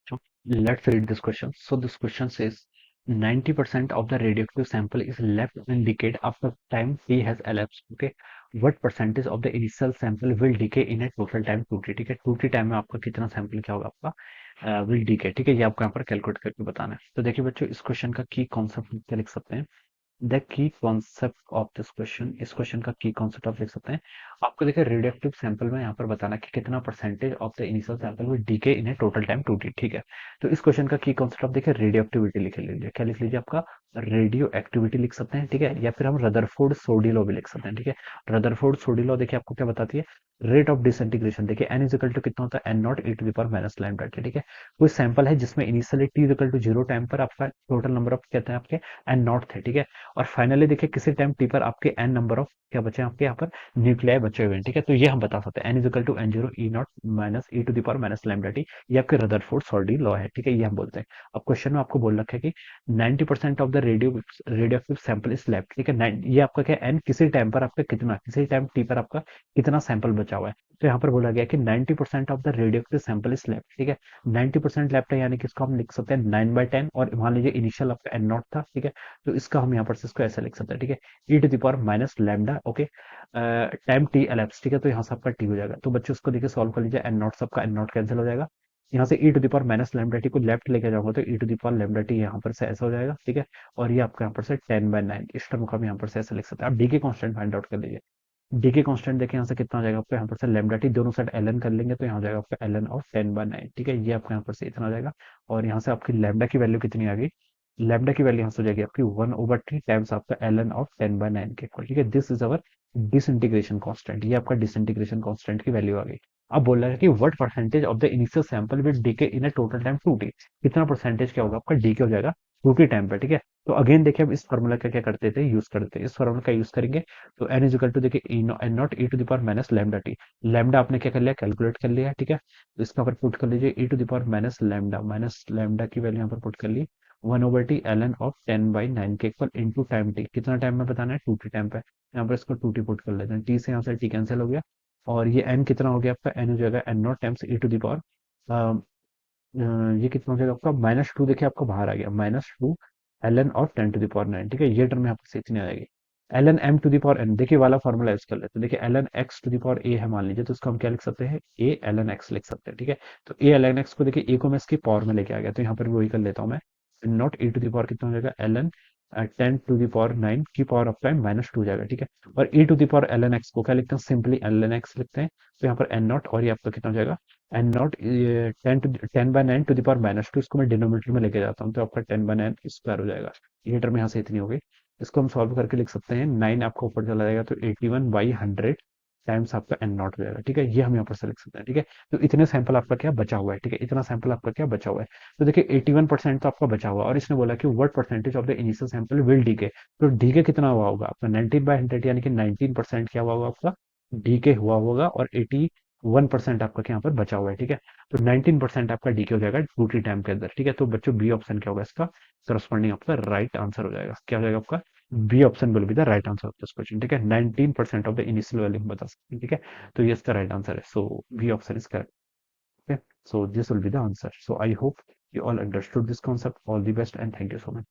So let's read this question. So this question says 90% of the radioactive sample is left in decayed after time t has elapsed. Okay, what percentage of the initial sample will decay in a total time 2t? ठीक है, 2t time में आपका कितना sample क्या होगा आपका will DK. ठीक है, ये आपको यहाँ पर कैलकुलेट करके बताना है। तो देखिए बच्चों, इस क्वेश्चन का की कॉन्सेप्ट क्या लिख सकते हैं। The key concept of this question, इस क्वेश्चन का की कॉन्सेप्ट आप लिख सकते हैं। आपको देखिए रेडियोएक्टिव सैंपल में यहाँ पर बताना कि कितना percentage of the initial sample will decay in a total time 2t। ठीक है, तो इस क्वेश्चन का की कॉन्सेप्ट आप देखिए रेडियो एक्टिविटी लिख लीजिए। क्या लिख लीजिए आपका रेडियो एक्टिविटी लिख सकते हैं। ठीक है, या फिर हम रदरफोर्ड सोडी लॉ भी लिख सकते हैं। ठीक है, रदरफोर्ड सोडी लॉ देखिए आपको क्या बताती है, रेट ऑफ डिसइंटीग्रेशन। देखिए एन इज इक्वल टू कितना होता है, N not E to the power minus lambda T. ठीक है, कोई सैंपल है जिसमें initially T is equal to 0 time पर आपका टोटल नंबर ऑफ कहते हैं आपके एन नॉट थे। ठीक है, और फाइनली देखिए किसी टाइम टी पर आपके एन नंबर ऑफ क्या बचे हैं आपके यहाँ पर न्यूक्लियाई बचे हुए हैं। ठीक है, तो ये हम बता सकते हैं N is equal to N zero E not minus E to the power minus lambda T. ये आपके रदरफोर्ड सोडी लॉ है। ठीक है, ये हम बोलते हैं। अब क्वेश्चन में आपको बोल रखा है कि 90% of the radioactive sample is left. ठीक है, ये आपका क्या एन किसी टाइम पर आपका कितना, किसी टाइम टी पर आपका कितना सैंपल बचा हुआ है। तो यहाँ पर बोला गया कि 90% of the radioactive sample is left. ठीक है, 90% लेफ्ट है, यानी कि इसको हम लिख सकते हैं 9/10। और मान लीजिए इनिशियल आपका एन नॉट था। ठीक है, तो इसका हम यहाँ पर से इसको ऐसे लिख सकते हैं। ठीक है, e to the power minus lambda. Okay, time t elapse. ठीक है, तो यहाँ से आपका टी हो जाएगा। तो बच्चों उसको देखिए सॉल्व कर लीजिए, एन नॉट सबका एन नॉट कैंसिल हो जाएगा। यहाँ से e to the power minus lambda t को लेफ्ट लेके जाऊंगा तो e to the power lambda t यहाँ पर से ऐसा हो जाएगा। ठीक है, और ये आपका यहाँ पर से 10/9, इस टर्म को हम यहाँ पर से ऐसे लिख सकते हैं। आप डी के कॉन्स्टेंट फाइंड आउट कर लीजिए। डी के कॉन्स्टेंट देखिए यहाँ से कितना हो जाएगा आपको, यहाँ पर से लैम्डा टी दोनों साइड एल एन कर लेंगे तो यहाँ हो जाएगा आपका एल एन ऑफ 10/9। ठीक है, ये आपका यहाँ पर से इतना हो जाएगा। और यहाँ से आपकी लैम्डा की वैल्यू कितनी आ गई, लैम्डा की वैल्यू यहाँ से हो जाएगी आपकी 1/3 टाइम्स आपका एल एन ऑफ 10/9 के इक्वल। ठीक है, this is our disintegration constant. ये आपका डिसइंटीग्रेशन कांस्टेंट की वैल्यू आ गई। अब बोल रहा है कि what percentage of the initial sample will decay in a total time 2t। कितना परसेंटेज क्या होगा आपका डीके हो जाएगा 2t टाइम पे। ठीक है, तो अगेन देखिए हम इस फार्मूला का क्या करते थे, यूज करते थे, इस फार्मूला का यूज करेंगे। तो एन इज इक्वल टू देखिए N not E to the power minus lambda T. Lambda आपने क्या कर लिया, कैलकुलेट कर लिया। ठीक है, तो इसका पर पुट कर लीजिए e to the power minus lambda की वैल्यू यहाँ पर पुट कर ली 1/t एल एन ऑफ 10/9 के इक्वल इंटू टाइम टी। कितना टाइम में बताना है, 2t टाइम पे। यहाँ पर इसको 2t पुट कर लेते हैं, टी से यहाँ से टी कैंसिल हो गया। और ये n कितना हो गया आपका, n हो जाएगा N not times E to the power ये कितना हो जाएगा आपका -2। देखिए आपको बाहर आ गया -2 एल एन ऑफ 10⁻⁹। ठीक है, ये टर्म यहाँ पर से इतनी आ जाएगी। L N M to the power N, देखिए वाला फॉर्मूला यूज कर लेते हैं। देखिए L N X to the power A है मान लीजिए, तो इसको हम क्या लिख सकते हैं, ए एल एन एक्स लिख सकते हैं। ठीक है, तो ए एल एन एक्स को देखिए ए को मैं इसकी पावर में लेके आ गया, तो यहाँ पर भी वही कर लेता हूँ मैं। Not A to the power कितना हो जाएगा, एल एन 10⁻⁹ की पावर ऑफ टाइम -2 हो जाएगा। ठीक है, और e to the power L N X को क्या लिखते हैं, सिंपली एल एन एक्स लिखते हैं। तो यहाँ पर एन नॉट और ये आपका कितना हो जाएगा, N not 10/9 to the power -2, इसको मैं डिनोमिनेटर में लेके जाता हूँ तो आपका 10/9 स्क्वायर हो जाएगा। ये टर्म यहाँ से इतनी हो गई। इसको हम सॉल्व करके लिख सकते हैं, 9 आपका ऊपर चला जाएगा तो 81/100 टाइम्स आपका एन नॉट हो जाएगा। ठीक है, ये हम यहाँ पर से लिख सकते हैं। ठीक है, तो इतने सैंपल आपका क्या बचा हुआ है। ठीक है, इतना सैंपल आपका क्या बचा हुआ है। तो देखिए 81% तो आपका बचा हुआ है, और इसने बोला कि what percentage of the initial sample will decay. तो डीके कितना हुआ होगा आपका 19/100, यानी कि 19% क्या हुआ होगा आपका डीके हुआ होगा, और 81% आपका यहाँ पर बचा हुआ है। ठीक है, तो 19% आपका डीके हो जाएगा 2t टाइम के अंदर। ठीक है, तो बच्चों बी ऑप्शन क्या होगा इसका करस्पॉन्डिंग आपका राइट आंसर हो जाएगा। क्या हो जाएगा आपका, B option will be the right answer of this question. ठीक है, 19% ऑफ द इनिशियल वैल्यू हम बता सकते हैं। ठीक है, तो ये इसका राइट आंसर है। So B option is correct. Okay, so this will be the answer. So I hope you all understood this concept. All the best and thank you so much.